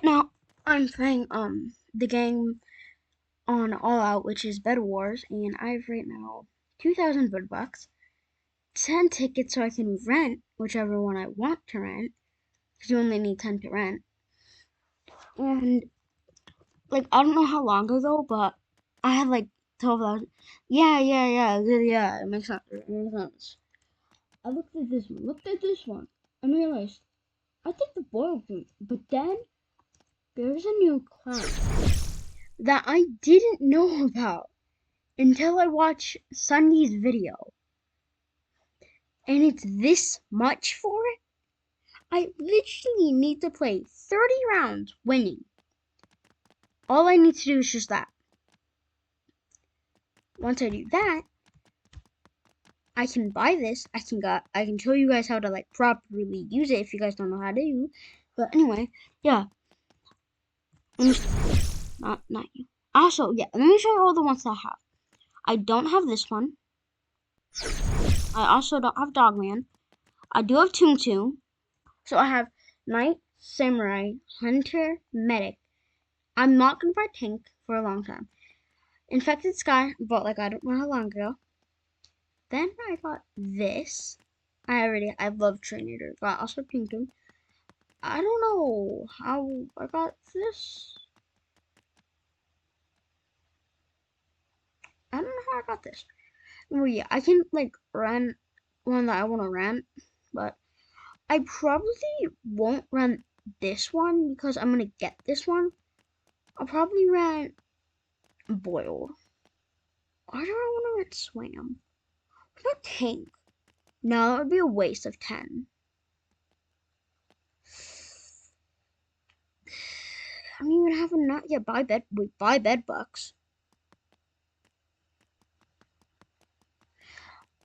Now, I'm playing the game on All Out, which is Bed Wars, and I've right now 2,000 bed bucks, 10 tickets so I can rent whichever one I want to rent, because you only need 10 to rent. And like I don't know how long ago, but I had like 12,000. Yeah. It makes sense. It makes sense. I looked at this one, and realized I think the boiled thing, but then there's a new class that I didn't know about until I watched Sunny's video. And it's this much for it? I literally need to play 30 rounds winning. All I need to do is just that. Once I do that, I can buy this. I can show you guys how to like properly use it if you guys don't know how to do. But anyway, yeah. Not you. Also, yeah, let me show you all the ones I have. I don't have this one. I also don't have Dogman. I do have Toon Toon. So I have Knight, Samurai, Hunter, Medic. I'm not gonna buy Tank for a long time. Infected Sky, but like I don't know how long ago. Then I got this. I love Trainator. Got also Kingdom. I don't know how I got this. I don't know how I got this. Well, yeah, I can like run one that I want to run, but I probably won't run this one because I'm gonna get this one. I'll probably run Boiled. Why do I want to run Swam? What about Tank? No, that would be a waste of 10. I don't even have enough. Yeah, buy bed bucks.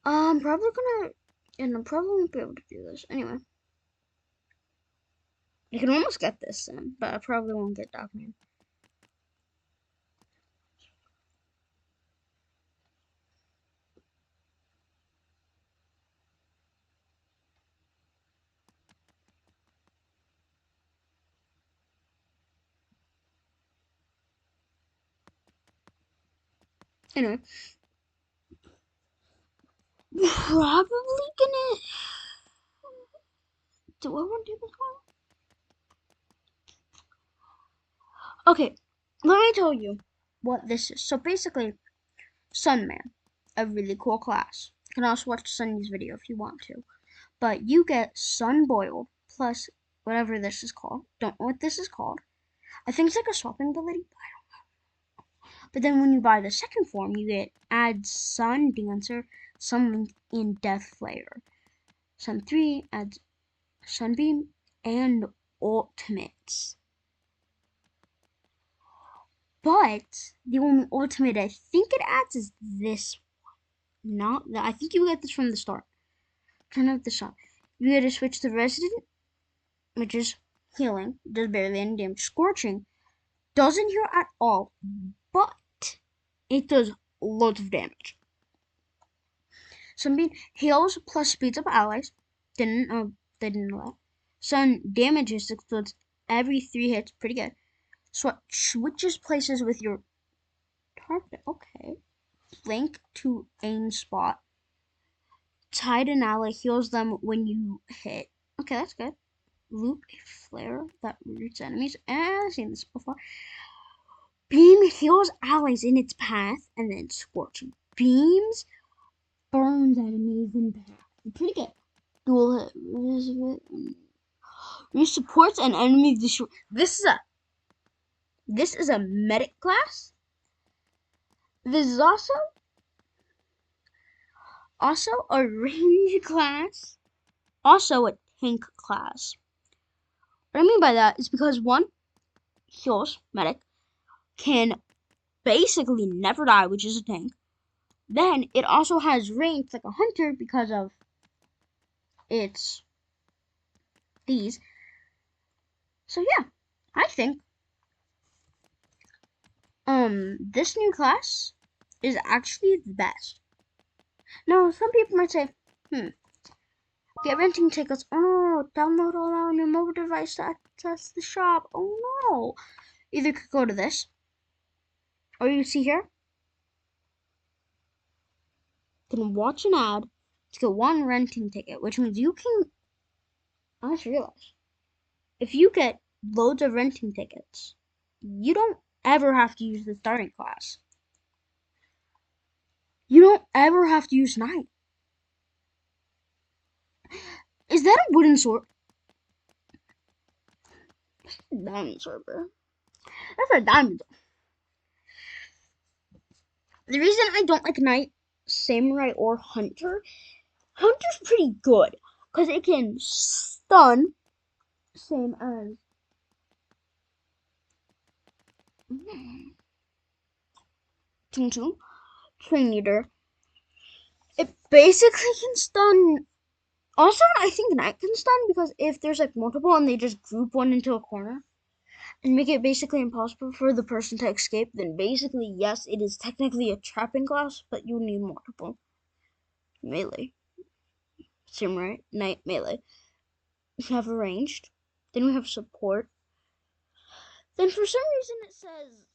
I'm probably gonna, and I probably won't be able to do this anyway. I can almost get this then, but I probably won't get Dogman. Anyway, probably gonna. Do I want to do this one? Okay, let me tell you what this is. So basically, Sunman, a really cool class. You can also watch Sunny's video if you want to. But you get Sun Boiled plus whatever this is called. Don't know what this is called. I think it's like a swapping ability, but I don't know. But then when you buy the second form, you get add Sun Dancer, Sunlink, and Death Flare. Sun 3 adds Sunbeam and Ultimates. But the only ultimate I think it adds is this one. Not that. I think you get this from the start. Turn up the shot. You get to switch to Resident, which is healing, does barely any damage. Scorching doesn't heal at all, but it does loads of damage. Sunbeam heals plus speeds up allies. They didn't know that. Sun damages explodes every 3 hits. Pretty good. Switches places with your target. Okay. Link to aim spot. Tied an ally heals them when you hit. Okay, that's good. Loop a flare that roots enemies. I've seen this before. Beam heals allies in its path, and then Scorching Beams burns enemies in path. Pretty good. Dual hit. Supports an enemy destroy. This is a medic class. This is also a range class. Also a tank class. What I mean by that is because one heals medic can basically never die, which is a tank. Then it also has range like a hunter because of its these. So yeah, I think this new class is actually the best. Now some people might say, Get renting tickets. Oh no, download all on your mobile device to access the shop. Oh no. Either you could go to this, or you see here, you can watch an ad to get one renting ticket, which means you can, I just realized, if you get loads of renting tickets, you don't ever have to use the starting class. You don't ever have to use night. Is that a wooden sword? That's a diamond sword, bro. That's a diamond. The reason I don't like knight, samurai, or hunter, hunter's pretty good because it can stun, same as Tung Tung, Train Eater. It basically can stun. Also, I think knight can stun because if there's like multiple and they just group one into a corner and make it basically impossible for the person to escape, then basically, yes, it is technically a trapping class, but you need multiple. Melee. Samurai, knight, melee. We have ranged. Then we have support. Then for some reason it says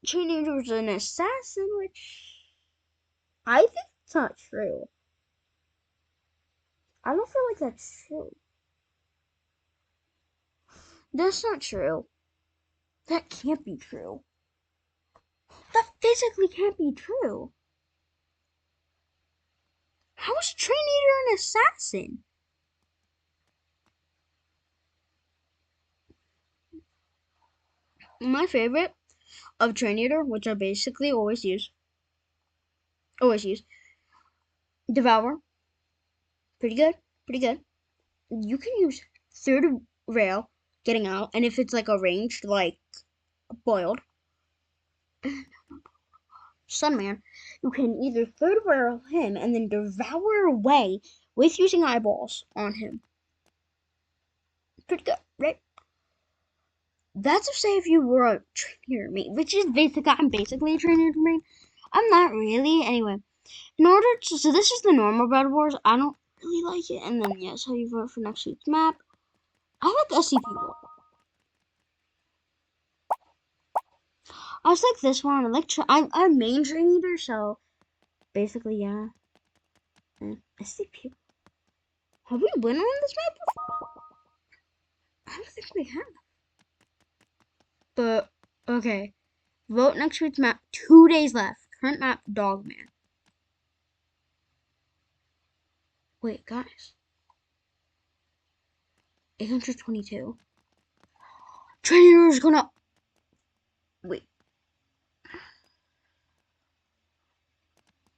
Train Eater is an assassin, which I think it's not true. I don't feel like that's true. That's not true. That can't be true. That physically can't be true. How is Train Eater an assassin? My favorite of Train Eater, which I basically always use, Devour. Pretty good, pretty good. You can use third rail getting out, and if it's like a ranged, like boiled Sunman, you can either third rail him and then devour away with using eyeballs on him. Pretty good, right? That's to say if you were a trainer main, which is basically, I'm basically a trainer main. I'm not really, anyway. In order to, so this is the normal Bed Wars. I don't really like it, and then yes, how you vote for next week's map. I like SCP more. I was like this one. I like I'm main train eater, so basically yeah. SCP. Have we won on this map before? I don't think we have. But okay, vote next week's map. 2 days left. Current map, Dogman. Wait, guys. 822. Trainer is gonna. Wait.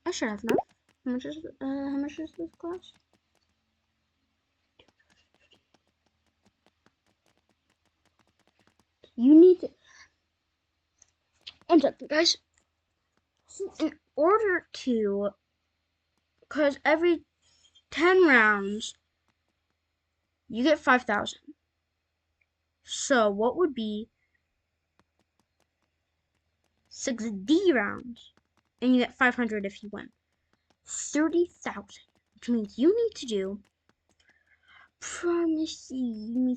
I should have enough. How much is this class? You need to. One second, guys. So in order to, because every 10 rounds, you get 5,000. So what would be 6D rounds? And you get 500 if you win. 30,000, which means you need to do. Let me see.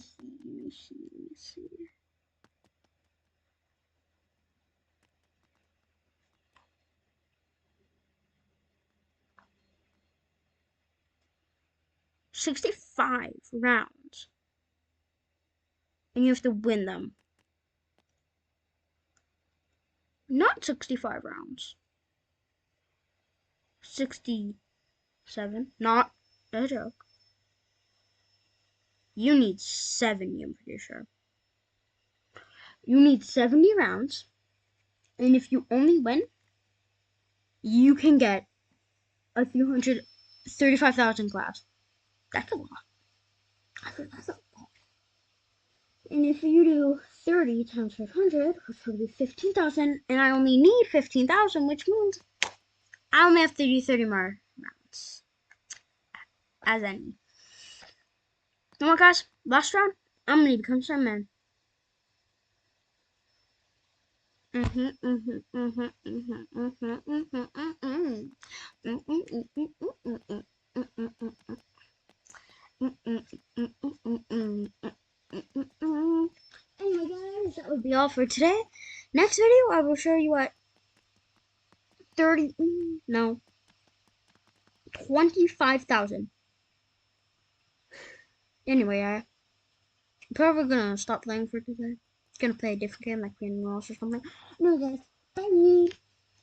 65 rounds. And you have to win them. Not 65 rounds. 67. Not a joke. You need 70, I'm pretty sure. You need 70 rounds. And if you only win, you can get a 335,000 class. That's a lot. That's a lot. And if you do 30 times 500, which will be 15,000, and I only need 15,000, which means I only have to do 30 more rounds. As any. You know what, guys? Last round, I'm gonna become Sunman. Anyway, guys, that would be all for today. Next video, I will show you what 30, no, 25,000. Anyway, I'm probably gonna stop playing for today. Gonna play a different game like Animal or something. No, guys, bye.